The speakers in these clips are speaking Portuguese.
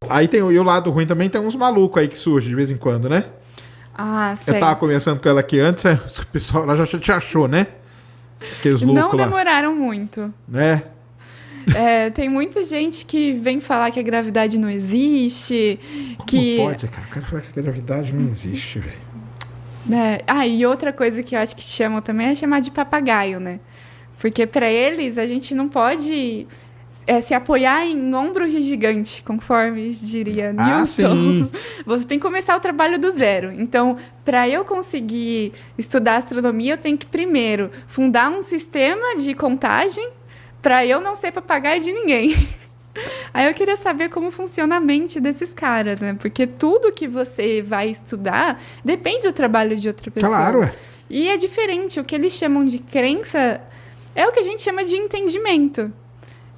Aí tem e o lado ruim também, tem uns malucos aí que surgem de vez em quando, né? Ah, Eu certo. tava conversando com ela aqui antes, o pessoal lá já te achou, né? Aqueles Não loucos lá. demoraram muito. Né? Tem muita gente que vem falar que a gravidade não existe, Como pode, cara? O cara fala que a gravidade não existe, velho. E outra coisa que eu acho que chamam também é chamar de papagaio, né? Porque para eles a gente não pode se apoiar em ombros de gigante, conforme diria Newton. Sim. Você tem que começar o trabalho do zero. Então, para eu conseguir estudar astronomia, eu tenho que primeiro fundar um sistema de contagem para eu não ser papagaio de ninguém. Aí eu queria saber como funciona a mente desses caras, né? Porque tudo que você vai estudar depende do trabalho de outra pessoa. Claro, é. E é diferente. O que eles chamam de crença é o que a gente chama de entendimento.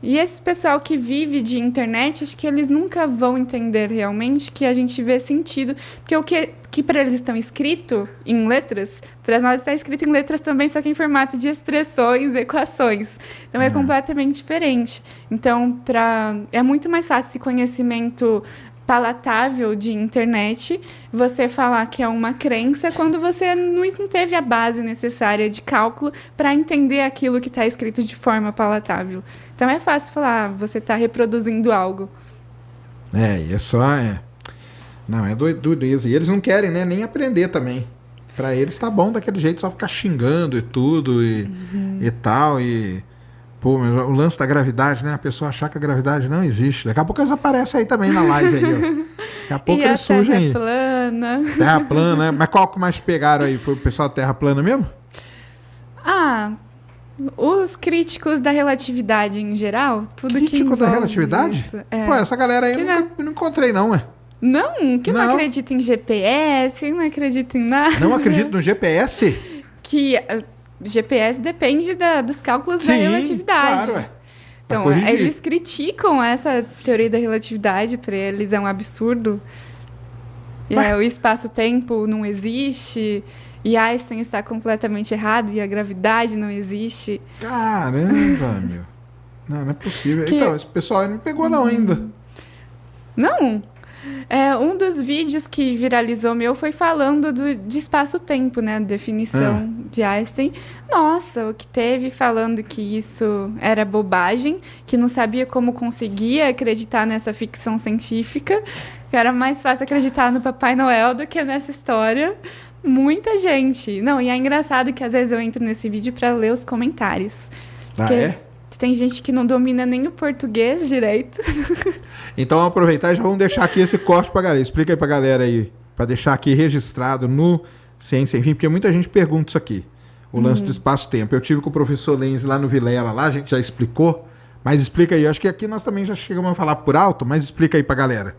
E esse pessoal que vive de internet, acho que eles nunca vão entender realmente que a gente vê sentido. Porque o que para eles estão escrito em letras, para nós está escrito em letras também, só que em formato de expressões, equações. Então é completamente diferente. Então, é muito mais fácil esse conhecimento palatável de internet, você falar que é uma crença quando você não teve a base necessária de cálculo para entender aquilo que está escrito de forma palatável. Então é fácil falar, você está reproduzindo algo. E é só... Não, é dureza. E eles não querem, né, nem aprender também. Para eles tá bom daquele jeito, só ficar xingando e tudo e tal. E... Pô, mas o lance da gravidade, né? A pessoa achar que a gravidade não existe. Daqui a pouco eles aparecem aí também na live aí, ó. Daqui a pouco eles surgem aí. Terra plana. Terra plana, né? Mas qual que mais pegaram aí? Foi o pessoal da Terra plana mesmo? Os críticos da relatividade em geral, tudo que Crítico da relatividade? Isso, Pô, essa galera aí eu não encontrei não, ué. Não, que não acredita em GPS, não acredita em nada. Não acredito no GPS? Que GPS depende dos cálculos da relatividade. Claro, Então, eles criticam essa teoria da relatividade, para eles é um absurdo. O espaço-tempo não existe, e Einstein está completamente errado, e a gravidade não existe. Caramba, meu. Não é possível. Então, esse pessoal aí não pegou não ainda. Não? Um dos vídeos que viralizou meu foi falando de espaço-tempo, né? Definição de Einstein. Nossa, o que teve falando que isso era bobagem, que não sabia como conseguia acreditar nessa ficção científica, que era mais fácil acreditar no Papai Noel do que nessa história. Muita gente. Não, e é engraçado que às vezes eu entro nesse vídeo para ler os comentários. Tem gente que não domina nem o português direito. Então, vamos aproveitar e já vamos deixar aqui esse corte pra galera. Explica aí pra galera aí, pra deixar aqui registrado no Ciência Sem Fim, porque muita gente pergunta isso aqui, o lance do espaço-tempo. Eu tive com o professor Lenz lá no Vilela, lá a gente já explicou, mas explica aí. Acho que aqui nós também já chegamos a falar por alto, mas explica aí pra galera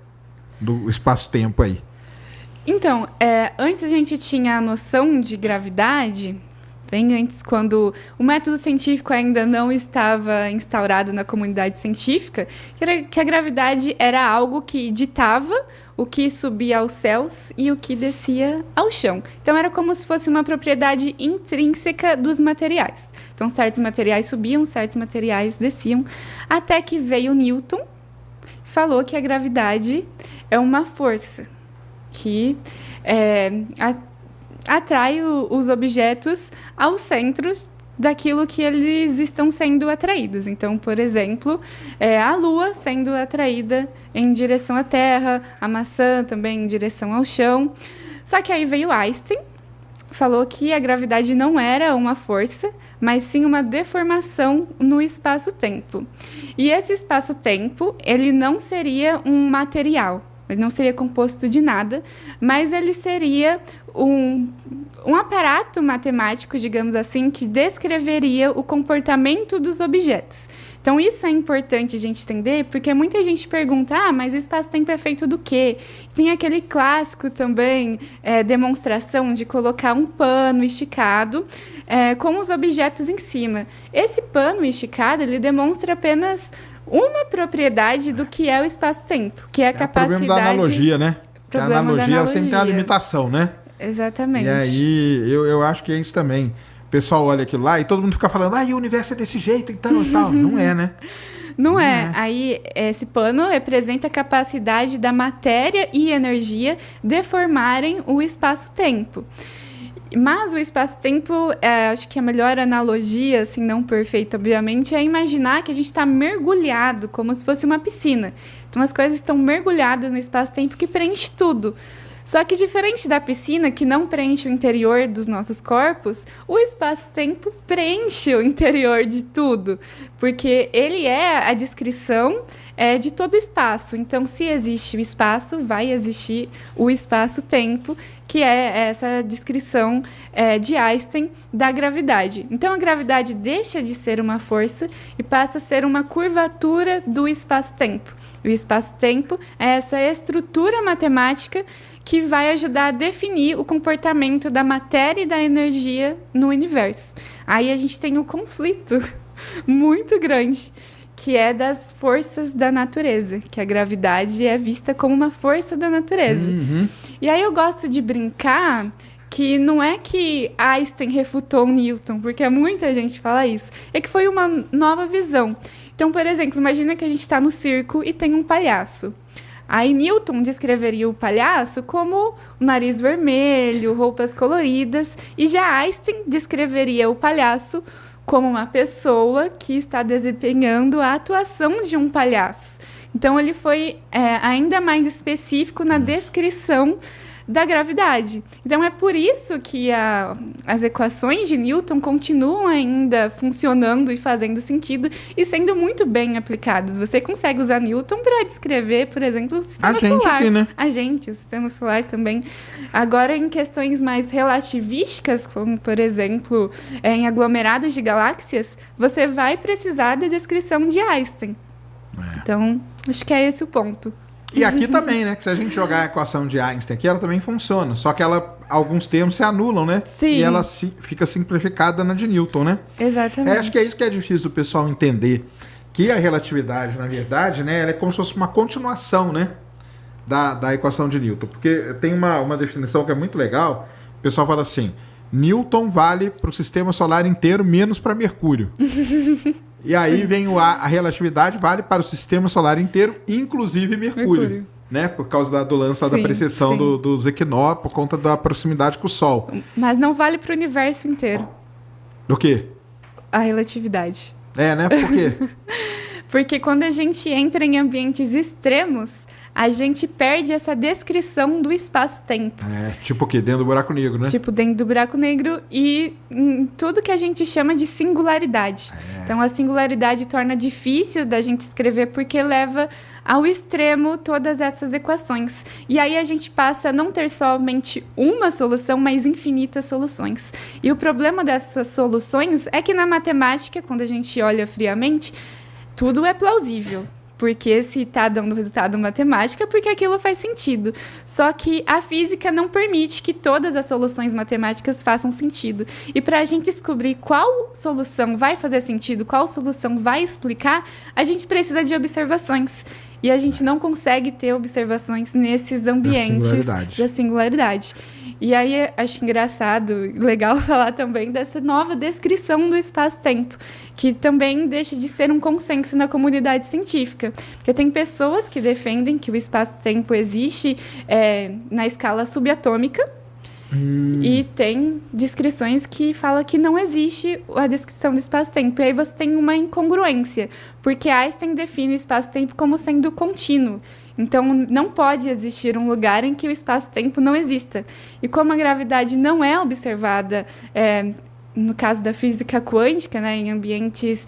do espaço-tempo aí. Então, antes a gente tinha a noção de gravidade... Bem antes, quando o método científico ainda não estava instaurado na comunidade científica, que a gravidade era algo que ditava o que subia aos céus e o que descia ao chão. Então, era como se fosse uma propriedade intrínseca dos materiais. Então, certos materiais subiam, certos materiais desciam, até que veio Newton e falou que a gravidade é uma força que atrai os objetos ao centro daquilo que eles estão sendo atraídos. Então, por exemplo, a Lua sendo atraída em direção à Terra, a maçã também em direção ao chão. Só que aí veio Einstein, falou que a gravidade não era uma força, mas sim uma deformação no espaço-tempo. E esse espaço-tempo, ele não seria um material, ele não seria composto de nada, mas ele seria um aparato matemático, digamos assim, que descreveria o comportamento dos objetos. Então, isso é importante a gente entender, porque muita gente pergunta, mas o espaço-tempo é feito do quê? Tem aquele clássico também, demonstração de colocar um pano esticado com os objetos em cima. Esse pano esticado, ele demonstra apenas uma propriedade do que é o espaço-tempo, que é a capacidade... O problema da analogia, né? Que a analogia sempre tem uma limitação, né? Exatamente. E aí, eu acho que é isso também. o pessoal olha aquilo lá e todo mundo fica falando, e o universo é desse jeito, então, e tal. Não é, né? Não é. Aí, esse pano representa a capacidade da matéria e energia deformarem o espaço-tempo. Mas o espaço-tempo, acho que a melhor analogia, assim, não perfeita, obviamente, é imaginar que a gente está mergulhado, como se fosse uma piscina. Então, as coisas estão mergulhadas no espaço-tempo que preenche tudo. Só que, diferente da piscina, que não preenche o interior dos nossos corpos, o espaço-tempo preenche o interior de tudo, porque ele é a descrição de todo o espaço. Então, se existe o espaço, vai existir o espaço-tempo, que é essa descrição de Einstein da gravidade. Então, a gravidade deixa de ser uma força e passa a ser uma curvatura do espaço-tempo. O espaço-tempo é essa estrutura matemática que vai ajudar a definir o comportamento da matéria e da energia no universo. Aí a gente tem um conflito muito grande, que é das forças da natureza, que a gravidade é vista como uma força da natureza. Uhum. E aí eu gosto de brincar que não é que Einstein refutou Newton, porque muita gente fala isso, é que foi uma nova visão. Então, por exemplo, imagina que a gente está no circo e tem um palhaço. Aí Newton descreveria o palhaço como o nariz vermelho, roupas coloridas, e já Einstein descreveria o palhaço como uma pessoa que está desempenhando a atuação de um palhaço. Então, ele foi ainda mais específico na descrição da gravidade. Então, é por isso que as equações de Newton continuam ainda funcionando e fazendo sentido e sendo muito bem aplicadas. Você consegue usar Newton para descrever, por exemplo, o sistema solar. Aqui, né? A gente, o sistema solar também. Agora, em questões mais relativísticas, como, por exemplo, em aglomerados de galáxias, você vai precisar da descrição de Einstein. Então, acho que é esse o ponto. E aqui também, né? Que se a gente jogar a equação de Einstein aqui, ela também funciona. Só que alguns termos se anulam, né? Sim. E ela fica simplificada na de Newton, né? Exatamente. Acho que é isso que é difícil do pessoal entender. Que a relatividade, na verdade, né? Ela é como se fosse uma continuação, né? Da equação de Newton. Porque tem uma definição que é muito legal. O pessoal fala assim, Newton vale para o sistema solar inteiro, menos para Mercúrio. E aí vem a relatividade vale para o sistema solar inteiro, inclusive Mercúrio. Né? Por causa do lance da precessão dos equinócios, por conta da proximidade com o Sol. Mas não vale para o universo inteiro. Do quê? A relatividade. Né? Por quê? Porque quando a gente entra em ambientes extremos, a gente perde essa descrição do espaço-tempo. Tipo o quê? Dentro do buraco negro, né? Tipo, dentro do buraco negro e tudo que a gente chama de singularidade. Então, a singularidade torna difícil da gente escrever porque leva ao extremo todas essas equações. E aí a gente passa a não ter somente uma solução, mas infinitas soluções. E o problema dessas soluções é que na matemática, quando a gente olha friamente, tudo é plausível. Porque se está dando resultado matemático, é porque aquilo faz sentido. Só que a física não permite que todas as soluções matemáticas façam sentido. E para a gente descobrir qual solução vai fazer sentido, qual solução vai explicar, a gente precisa de observações. E a gente não consegue ter observações nesses ambientes da singularidade. E aí, acho engraçado, legal falar também dessa nova descrição do espaço-tempo, que também deixa de ser um consenso na comunidade científica. Porque tem pessoas que defendem que o espaço-tempo existe na escala subatômica, e tem descrições que falam que não existe a descrição do espaço-tempo. E aí você tem uma incongruência, porque Einstein define o espaço-tempo como sendo contínuo. Então, não pode existir um lugar em que o espaço-tempo não exista. E como a gravidade não é observada, no caso da física quântica, né, em ambientes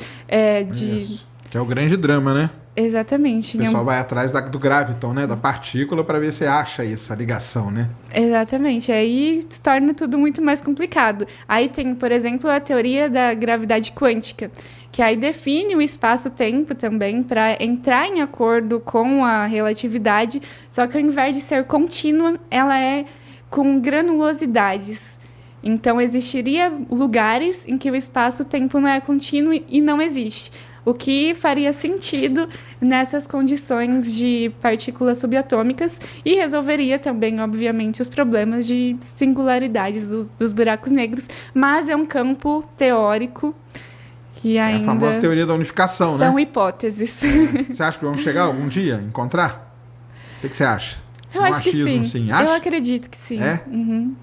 Isso. Que é o grande drama, né? Exatamente. O pessoal vai atrás do graviton, né? Da partícula, para ver se acha essa ligação, né? Exatamente. Aí se torna tudo muito mais complicado. Aí tem, por exemplo, a teoria da gravidade quântica, que aí define o espaço-tempo também para entrar em acordo com a relatividade, só que ao invés de ser contínua, ela é com granulosidades. Então, existiria lugares em que o espaço-tempo não é contínuo e não existe. o que faria sentido nessas condições de partículas subatômicas e resolveria também, obviamente, os problemas de singularidades dos buracos negros, mas é um campo teórico que ainda... É a famosa teoria da unificação, né? São hipóteses. Você acha que vamos chegar algum dia, encontrar? O que você acha? Eu acho que sim. Assim, acha? Eu acredito que sim. É? Uhum.